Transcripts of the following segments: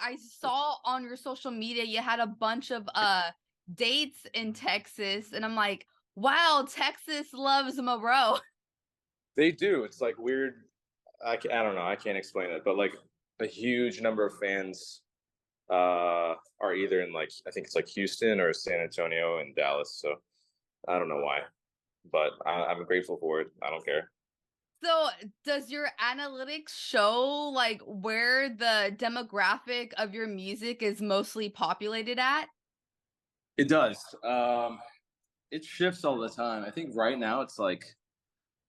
I saw on your social media you had a bunch of dates in Texas, and I'm like, wow, Texas loves Mareux. They do. It's like weird. I don't know. I can't explain it, but like a huge number of fans are either in like I think it's like Houston or San Antonio and Dallas. So I don't know why, but I'm grateful for it. I don't care. So, does your analytics show like where the demographic of your music is mostly populated at? It does. It shifts all the time. I think right now it's like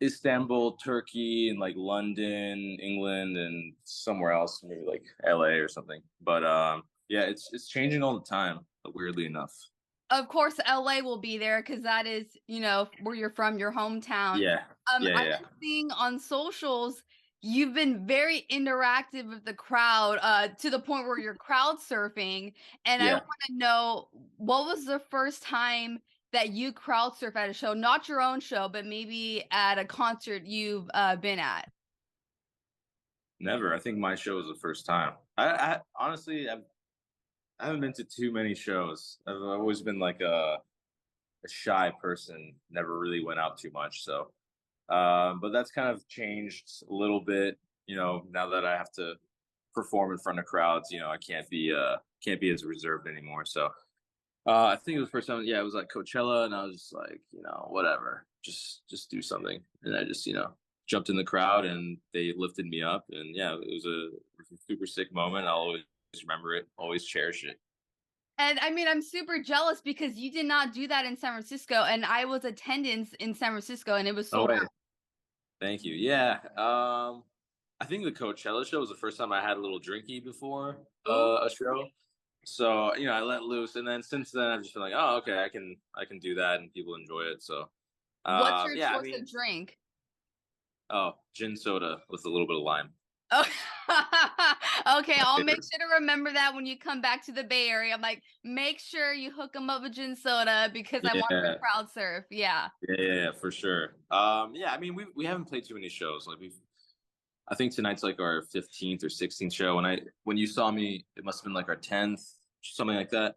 Istanbul, Turkey, and like London, England, and somewhere else, maybe like LA or something. But yeah, it's changing all the time, weirdly enough. Of course, LA will be there because that is, where you're from, your hometown. Yeah, yeah, I've yeah, been seeing on socials, you've been very interactive with the crowd, to the point where you're crowd surfing. And I yeah. want to know, what was the first time that you crowd surf at a show? Not your own show, but maybe at a concert you've been at. Never. I think my show was the first time. I honestly, I haven't been to too many shows. I've always been like a shy person. Never really went out too much. So, but that's kind of changed a little bit. Now that I have to perform in front of crowds, I can't be as reserved anymore. So, I think it was the first time. Yeah, it was like Coachella, and I was just like, whatever, just do something, and I just jumped in the crowd, and they lifted me up, and yeah, it was a super sick moment. I'll always remember it, always cherish it. And I mean, I'm super jealous because you did not do that in San Francisco, and I was attendance in San Francisco, and it was Oh sold wait, out. thank you. Yeah, I think the Coachella show was the first time I had a little drinky before Ooh. a show. So I let loose, and then since then I've just been like, oh, okay, I can do that, and people enjoy it. So What's your yeah, I choice of mean, drink? oh, gin soda with a little bit of lime. Oh, okay. My I'll make favorite. sure to remember that when you come back to the Bay Area. I'm like, make sure you hook them up with gin soda because I want them to Yeah, crowd surf. Yeah. yeah, for sure. Yeah, I mean, we haven't played too many shows. Like I think tonight's like our 15th or 16th show. When you saw me, it must have been like our 10th, something like that.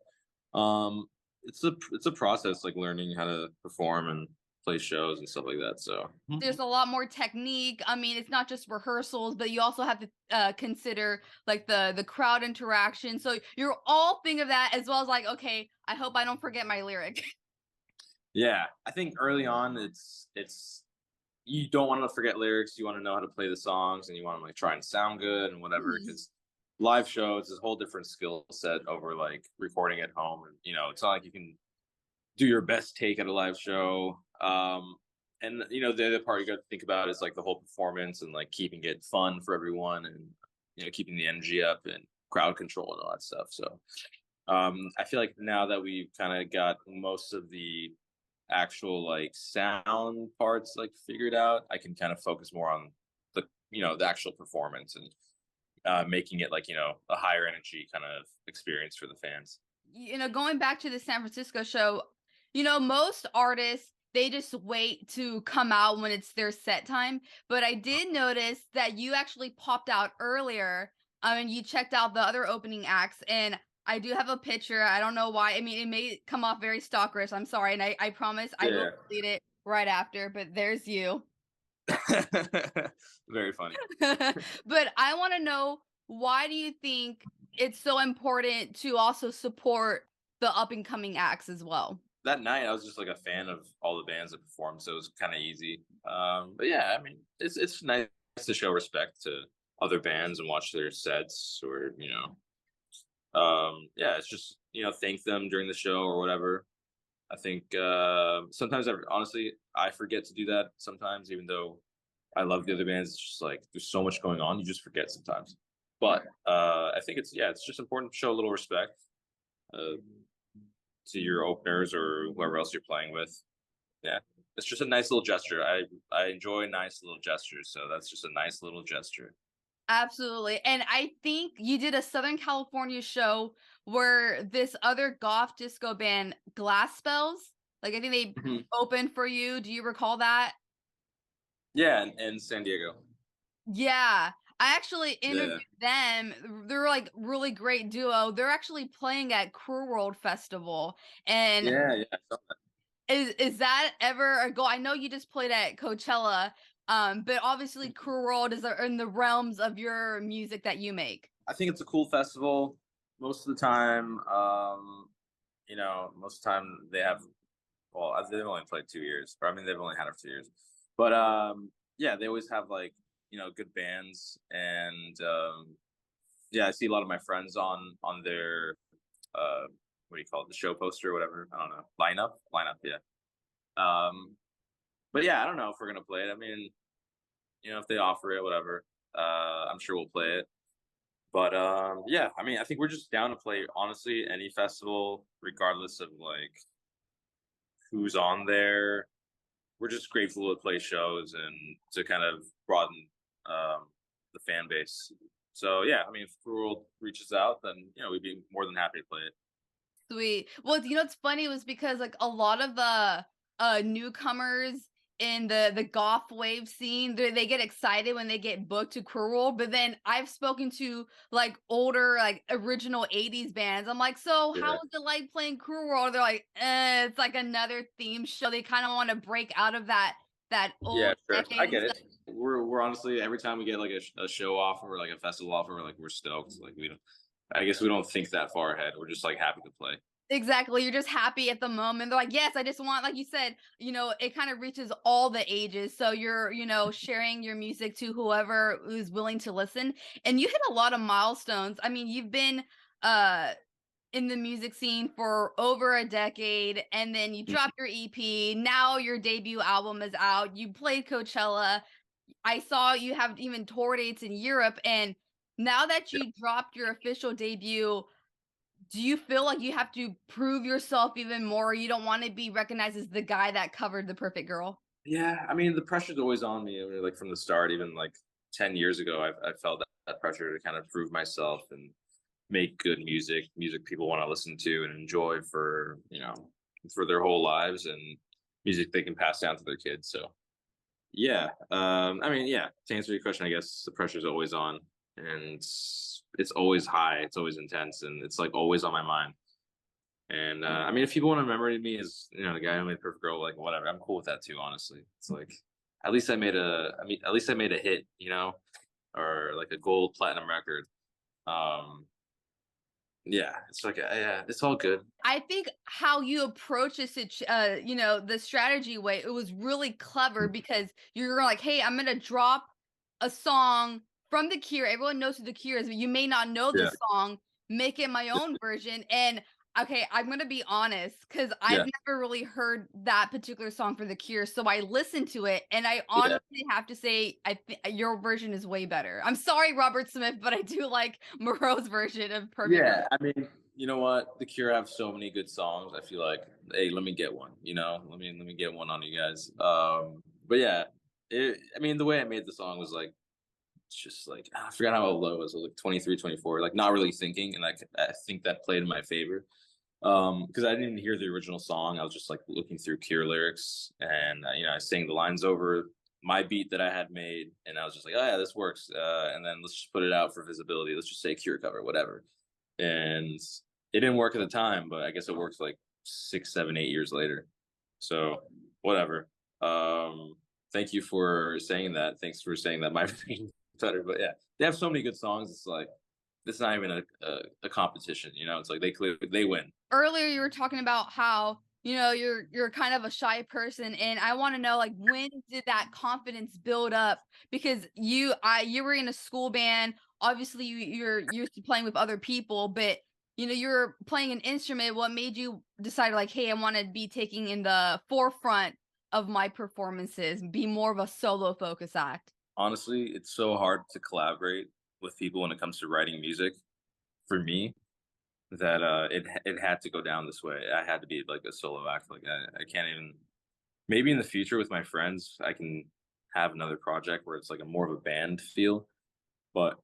Um, it's a process, like learning how to perform and play shows and stuff like that. So There's a lot more technique. I mean, it's not just rehearsals, but you also have to consider like the crowd interaction. So you're all think of that as well as like, okay, I hope I don't forget my lyric. yeah, I think early on it's you don't want to forget lyrics. You want to know how to play the songs, and you want to like try and sound good and whatever. Mhm. Because live shows is a whole different skill set over like recording at home, and it's not like you can do your best take at a live show. And the other part you got to think about is like the whole performance and like keeping it fun for everyone, and keeping the energy up and crowd control and all that stuff. So I feel like now that we've kind of got most of the actual like sound parts like figured out, I can kind of focus more on the actual performance and making it like a higher energy kind of experience for the fans. Going back to the San Francisco show, most artists, they just wait to come out when it's their set time. But I did notice that you actually popped out earlier. And you checked out the other opening acts, and I do have a picture. I don't know why. I mean, it may come off very stalkerish. I'm sorry, and I promise I will Yeah. delete it right after. But there's you. Very funny. But I want to know, why do you think it's so important to also support the up and coming acts as well? That night I was just like a fan of all the bands that performed, so it was kind of easy. But yeah, I mean, it's nice to show respect to other bands and watch their sets, or yeah, it's just thank them during the show or whatever. I think sometimes honestly I forget to do that sometimes, even though I love the other bands. It's just like there's so much going on, you just forget sometimes. But I think it's just important to show a little respect uh, to your openers or whoever else you're playing with. Yeah, it's just a nice little gesture. I enjoy nice little gestures, so that's just a nice little gesture. Absolutely. And I think you did a Southern California show where this other goth disco band, Glass Spells, like I think they Mhm. opened for you. Do you recall that? Yeah, and San Diego. Yeah. I actually Yeah, interviewed them. They're like really great duo. They're actually playing at Crew World Festival. And yeah, yeah. I saw that. is that ever a goal? I know you just played at Coachella, but obviously Crew World is in the realms of your music that you make. I think it's a cool festival. Most of the time, most of the time they have. Well, they've only played 2 years, but I mean they've only had it for 2 years. But yeah, they always have like good bands, and yeah, I see a lot of my friends on their uh, what do you call it, the show poster or whatever. I don't know, lineup, yeah. Um, but yeah, I don't know if we're gonna play it. I mean, if they offer it, whatever. I'm sure we'll play it. But yeah, I mean, I think we're just down to play honestly any festival, regardless of like who's on there. We're just grateful to play shows and to kind of broaden the fan base. So yeah, I mean, if the world reaches out, then we'd be more than happy to play it. Sweet. Well, what's funny was because like a lot of the newcomers in the goth wave scene, they get excited when they get booked to Crew World, but then I've spoken to like older, like original 80s bands. I'm like, so how Yeah, was it like playing Crew World? They're like, it's like another theme show. They kind of want to break out of that yeah, old sure. I decade and get stuff. it. We're honestly every time we get like a show offer or like a festival offer, we're stoked. Like we don't. I guess we don't think that far ahead. We're just like happy to play. Exactly, you're just happy at the moment. They're like, "Yes, I just want," like you said, it kind of reaches all the ages. So you're, sharing your music to whoever is willing to listen. And you hit a lot of milestones. I mean, you've been uh in the music scene for over a decade, and then you Mhm. dropped your EP. Now your debut album is out. You played Coachella. I saw you have even tour dates in Europe, and now that Yeah. you dropped your official debut, do you feel like you have to prove yourself even more? You don't want to be recognized as the guy that covered The Perfect Girl? Yeah, I mean, the pressure's always on me, like from the start. Even like 10 years ago, I felt that pressure to kind of prove myself and make good music people want to listen to and enjoy for for their whole lives, and music they can pass down to their kids. So yeah, I mean, yeah. To answer your question, I guess the pressure's always on, and it's always high, it's always intense, and it's like always on my mind. And I mean, if people want to remember me as the guy who made Perfect Girl, like whatever, I'm cool with that too. Honestly, it's like at least I made a hit, or like a gold platinum record. Um, yeah, it's like yeah, it's all good. I think how you approach a the strategy way, it was really clever because you're like, hey, I'm gonna drop a song from The Cure. Everyone knows who The Cure is, but you may not know the Yeah, song. Make it my own version. And okay, I'm gonna be honest because I've yeah, never really heard that particular song for The Cure. So I listened to it, and I yeah, honestly have to say, I think your version is way better. I'm sorry, Robert Smith, but I do like Moreau's version of Perfect Girl. yeah. I mean, you know what? The Cure have so many good songs. I feel like, hey, let me get one. Let me get one on you guys. But yeah, I mean, the way I made the song was like it's just like I forgot how low it was. It was like 23, 24. Like not really thinking, and I think that played in my favor. Because I didn't hear the original song. I was just like looking through Cure lyrics, and I sang the lines over my beat that I had made, and I was just like, oh yeah, this works. And then let's just put it out for visibility. Let's just say Cure cover, whatever. And it didn't work at the time, but I guess it works like 6, 7, 8 years later. So whatever. Thank you for saying that. Thanks for saying that my version is better. But yeah, they have so many good songs. It's like it's not even a competition. It's like they win. Earlier you were talking about how you're kind of a shy person, and I want to know, like, when did that confidence build up? Because you were in a school band. Obviously you're used to playing with other people, but you're playing an instrument. What made you decide, like, hey, I want to be taking in the forefront of my performances, be more of a solo focus act? Honestly, it's so hard to collaborate with people when it comes to writing music for me that it had to go down this way. I had to be like a solo act. Like I can't even. Maybe in the future with my friends, I can have another project where it's like a more of a band feel. But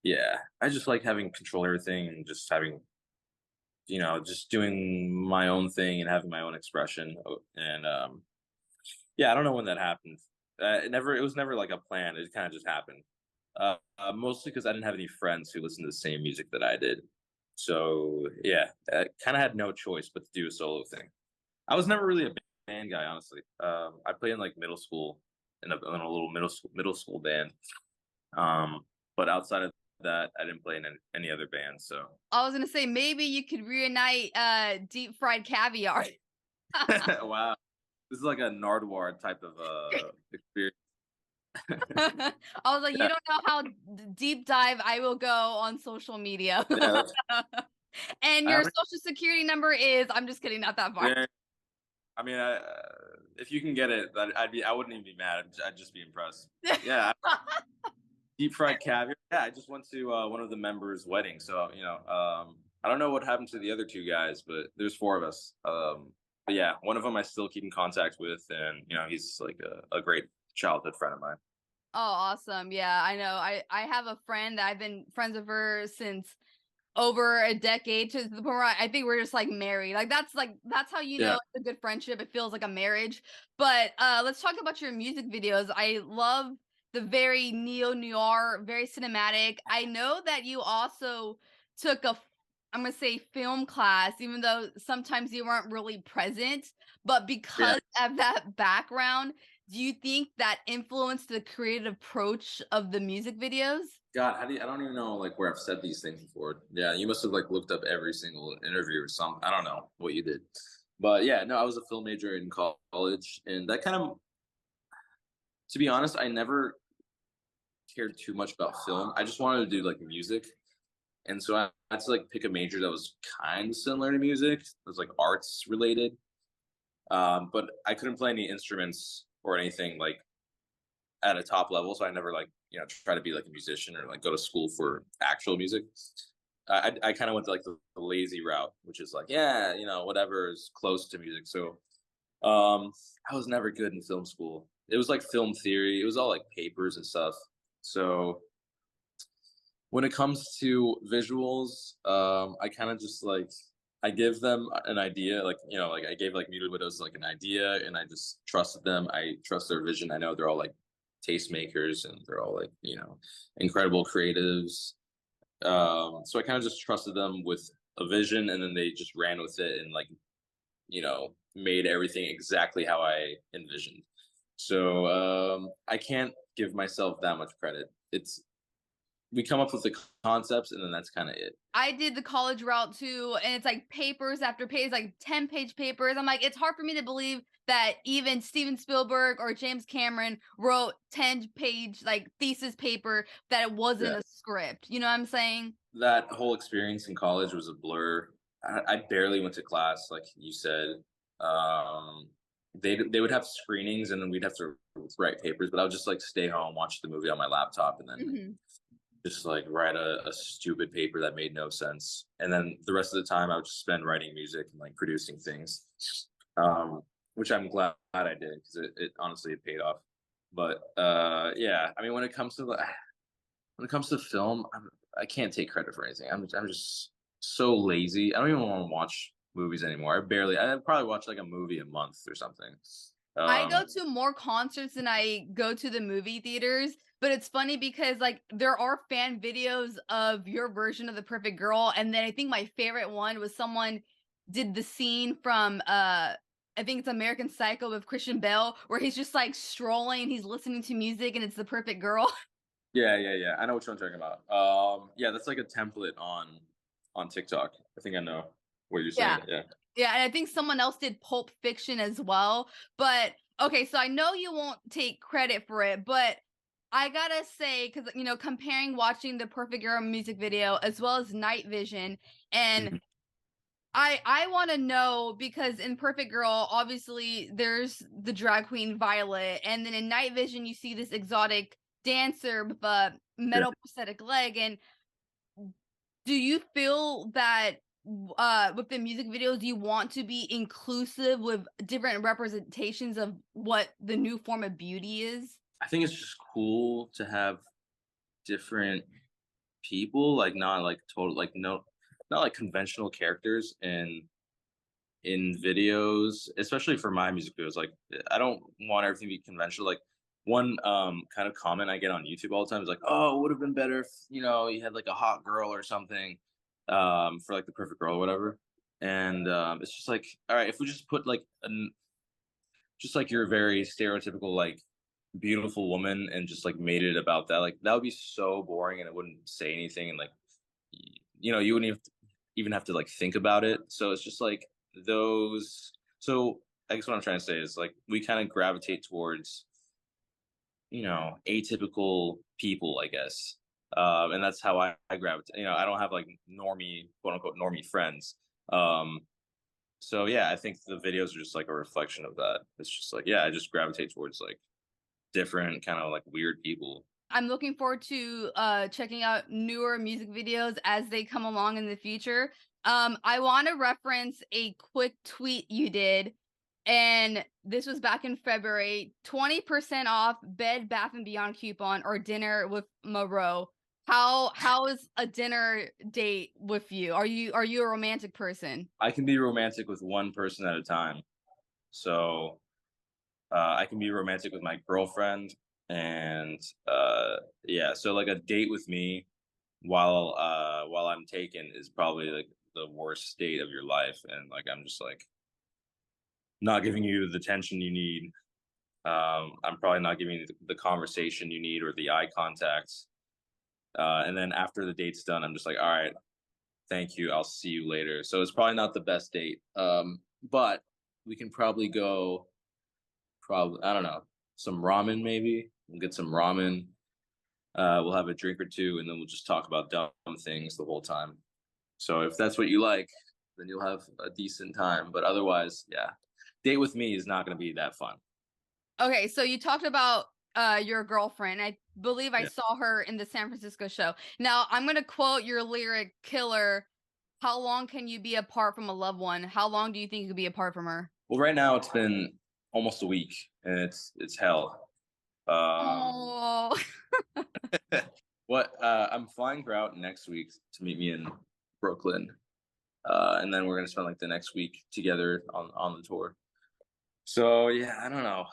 yeah, I just like having control of everything and just having just doing my own thing and having my own expression. And yeah, I don't know when that happened. It was never like a plan. It kind of just happened. Mostly because I didn't have any friends who listened to the same music that I did. So yeah, I kind of had no choice but to do a solo thing. I was never really a band guy, honestly. I played in like middle school in a little middle school band. Um, but outside of that, I didn't play in any other bands. So I was gonna say maybe you could reunite deep fried caviar. wow, this is like a Nardwuar type of experience. I was like, you Yeah, don't know how deep dive I will go on social media. yeah. And I your mean, social security number is, I'm just kidding, not that far. yeah, I mean, if you can get it, I wouldn't even be mad. I'd just be impressed. Yeah, deep fried caviar. Yeah, I just went to one of the members' weddings, so I don't know what happened to the other two guys, but there's four of us. But yeah, one of them I still keep in contact with, and he's like a great childhood friend of mine. Oh, awesome. Yeah, I know. I have a friend that I've been friends with her since over a decade, to the point where I think we're just like married. That's how you know Yeah, it's a good friendship. It feels like a marriage. But let's talk about your music videos. I love the very neo noir, very cinematic. I know that you also took I'm gonna say film class, even though sometimes you weren't really present. But yeah. because of that background, do you think that influenced the creative approach of the music videos? God, I don't even know like where I've said these things before. Yeah, you must have like looked up every single interview or something. I don't know what you did, but yeah, no, I was a film major in college, and that kind of, to be honest, I never cared too much about film. I just wanted to do like music. And so I had to like pick a major that was kind of similar to music. It was like arts related. But I couldn't play any instruments or anything like at a top level. So I never like, try to be like a musician or like go to school for actual music. I kind of went to like the lazy route, which is like, yeah, whatever is close to music. So I was never good in film school. It was like film theory. It was all like papers and stuff. So when it comes to visuals, I kind of just like I give them an idea, like like I gave like Muted Widows like an idea, and I just trusted them. I trust their vision. I know they're all like tastemakers, and they're all like incredible creatives. So I kind of just trusted them with a vision, and then they just ran with it and like made everything exactly how I envisioned. So I can't give myself that much credit. It's We come up with the concepts, and then that's kind of it. I did the college route too, and it's like papers after papers, like 10-page papers. I'm like, it's hard for me to believe that even Steven Spielberg or James Cameron wrote 10-page like thesis paper that it Yeah, wasn't a script. You know what I'm saying? that whole experience in college was a blur. I barely went to class, like you said. Um, they would have screenings, and then we'd have to write papers. But I would just like stay home, watch the movie on my laptop, and then Mhm. just like write a stupid paper that made no sense. And then the rest of the time I would just spend writing music and like producing things, which I'm glad I did because it honestly it paid off. But yeah, I mean when it comes to film, I can't take credit for anything. I'm just so lazy. I don't even want to watch movies anymore. I probably watch like a movie a month or something. I go Um, to more concerts than I go to the movie theaters, but it's funny because like there are fan videos of your version of The Perfect Girl, and then I think my favorite one was someone did the scene from I think it's American Psycho with Christian Bale where he's just like strolling, he's listening to music and it's The Perfect Girl. yeah, yeah, yeah. I know what you're talking about. Yeah, that's like a template on TikTok. I think I know what you're Yeah. saying. Yeah. Yeah, and I think someone else did Pulp Fiction as well. But okay, so I know you won't take credit for it, but I gotta say, because comparing watching the Perfect Girl music video as well as Night Vision, and Mhm. I want to know because in Perfect Girl, obviously there's the drag queen Violet, and then in Night Vision you see this exotic dancer with a Yeah. metal prosthetic leg, and do you feel that with the music videos you want to be inclusive with different representations of what the new form of beauty is? I think it's just cool to have different people, like not like total, like no, not like conventional characters in videos, especially for my music videos. Like I don't want everything to be conventional. Like one kind of comment I get on YouTube all the time is like, oh, it would have been better if, you know, you had like a hot girl or something, for like the perfect girl or whatever. And it's just like, all right, if we just put like just like your very stereotypical like beautiful woman and just like made it about that, like that would be so boring and it wouldn't say anything, and like you know, you wouldn't even have to like think about it. So it's just like those. So I guess what I'm trying to say is like we kind of gravitate towards, you know, atypical people, I guess. And that's how I gravitate. You know, I don't have like normie, quote unquote, normie friends. Um, so yeah, I think the videos are just like a reflection of that. It's just like, yeah, I just gravitate towards like different kind of like weird people. I'm looking forward to checking out newer music videos as they come along in the future. I want to reference a quick tweet you did, and this was back in February. 20% off Bed Bath and Beyond coupon or dinner with Mareux. How is a dinner date with you? Are you a romantic person? I can be romantic with one person at a time. So I can be romantic with my girlfriend, and yeah, so like a date with me while I'm taken is probably like the worst state of your life, and like I'm just like not giving you the attention you need. I'm probably not giving you the conversation you need or the eye contact. And then after the date's done, I'm just like, all right, thank you. I'll see you later. So it's probably not the best date. But we can probably go, probably, I don't know, some ramen maybe. We'll get some ramen. We'll have a drink or two, and then we'll just talk about dumb things the whole time. So if that's what you like, then you'll have a decent time. But otherwise, yeah, date with me is not going to be that fun. Okay, so you talked about your girlfriend. I believe I Yeah. saw her in the San Francisco show. Now, I'm going to quote your lyric killer. How long can you be apart from a loved one? How long do you think you could be apart from her? Well, right now it's been almost a week, and it's hell. Um, Oh, what I'm flying her out next week to meet me in Brooklyn, and then we're gonna spend like the next week together on the tour. So yeah, I don't know.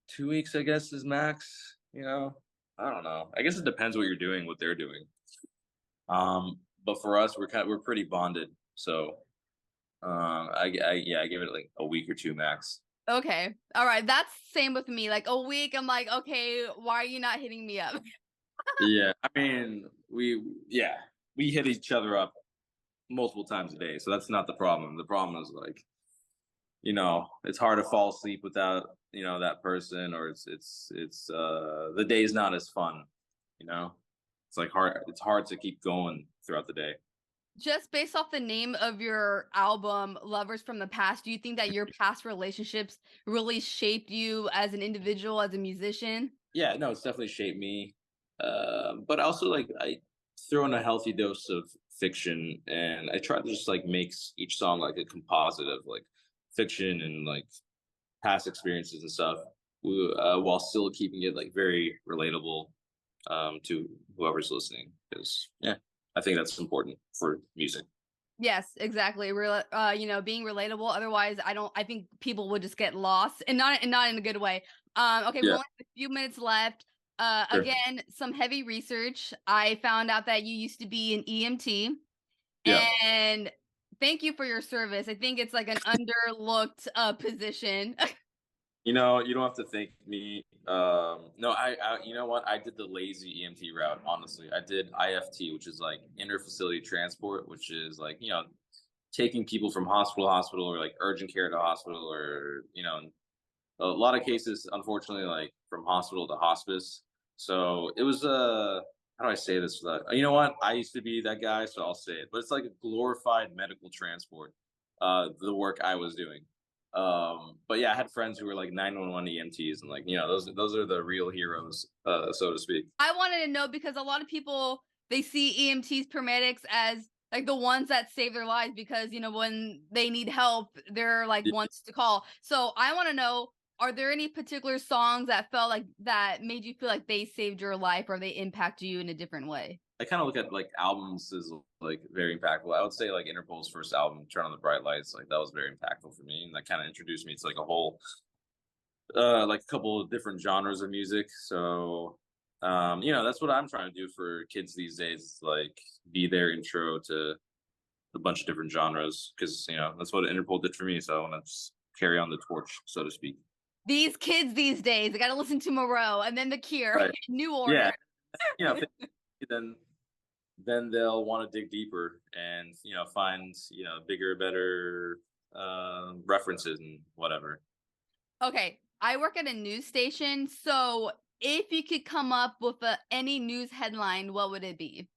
2 weeks, I guess, is max. You know, I don't know. I guess it depends what you're doing, what they're doing. But for us, we're pretty bonded. So I give it like a week or two max. okay. All right. That's same with me. Like a week, I'm like, okay, why are you not hitting me up? Yeah, I mean, yeah, we hit each other up multiple times a day, so that's not the problem. The problem is like, you know, it's hard to fall asleep without, you know, that person, or it's the day's not as fun, you know. It's hard to keep going throughout the day. Just based off the name of your album, Lovers from the Past, do you think that your past relationships really shaped you as an individual, as a musician? Yeah, no, it's definitely shaped me. But also like I throw in a healthy dose of fiction, and I try to just like make each song like a composite of like fiction and like past experiences and stuff, while still keeping it like very relatable, to whoever's listening. Because yeah, I think that's important for music. Yes, exactly. Being relatable. Otherwise, I think people would just get lost, and not in a good way. Okay, we Yeah, only have a few minutes left. sure. Again, some heavy research. I found out that you used to be an EMT, Yeah. and thank you for your service. I think it's like an underlooked position. You know, you don't have to thank me. No, you know what? I did the lazy EMT route. Honestly, I did IFT, which is like inter-facility transport, which is like, you know, taking people from hospital to hospital, or like urgent care to hospital, or you know, a lot of cases, unfortunately, like from hospital to hospice. So it was how do I say this without, you know what? I used to be that guy, so I'll say it. But it's like a glorified medical transport, the work I was doing. But yeah, I had friends who were like 911 EMTs, and like, you know, those are the real heroes, so to speak. I wanted to know because a lot of people they see EMTs, paramedics as like the ones that save their lives because when they need help, they're like Yeah, ones to call. So I want to know, are there any particular songs that felt like that made you feel like they saved your life or they impact you in a different way? I kind of look at like albums as like very impactful. I would say like Interpol's first album, Turn on the Bright Lights, like that was very impactful for me, and that kind of introduced me to like a whole like a couple of different genres of music. So, that's what I'm trying to do for kids these days. Is like be their intro to a bunch of different genres because that's what Interpol did for me. So I want to just carry on the torch, so to speak. These kids these days, they got to listen to Mareux and then The Cure, Right. New Order. Yeah. If then they'll want to dig deeper and find bigger, better references and whatever. Okay, I work at a news station, so if you could come up with any news headline, what would it be?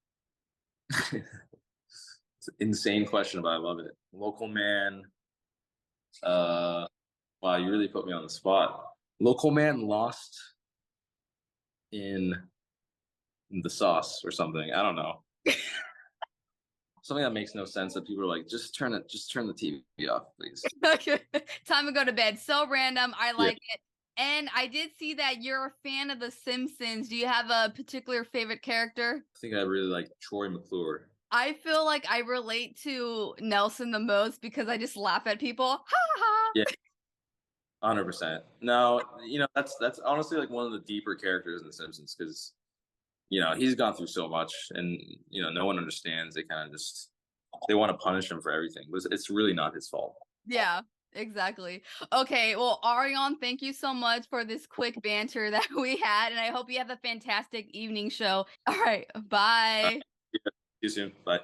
It's an insane question, but I love it. Local man. Uh, wow, you really put me on the spot. Local man lost in the sauce or something. I don't know. Something that makes no sense that people are like, just turn the TV off, please. Okay, time to go to bed. So random. I Yeah, like it. And I did see that you're a fan of The Simpsons. Do you have a particular favorite character? I think I really like Troy McClure. I feel like I relate to Nelson the most because I just laugh at people. Ha ha. Yeah, 100%. No, that's honestly like one of the deeper characters in The Simpsons because he's gone through so much, and no one understands. They kind of just they want to punish him for everything, but it's really not his fault. Yeah, exactly. Okay, well, Aryan, thank you so much for this quick banter that we had, and I hope you have a fantastic evening show. All right, Uh, bye. yeah, see you soon. Bye.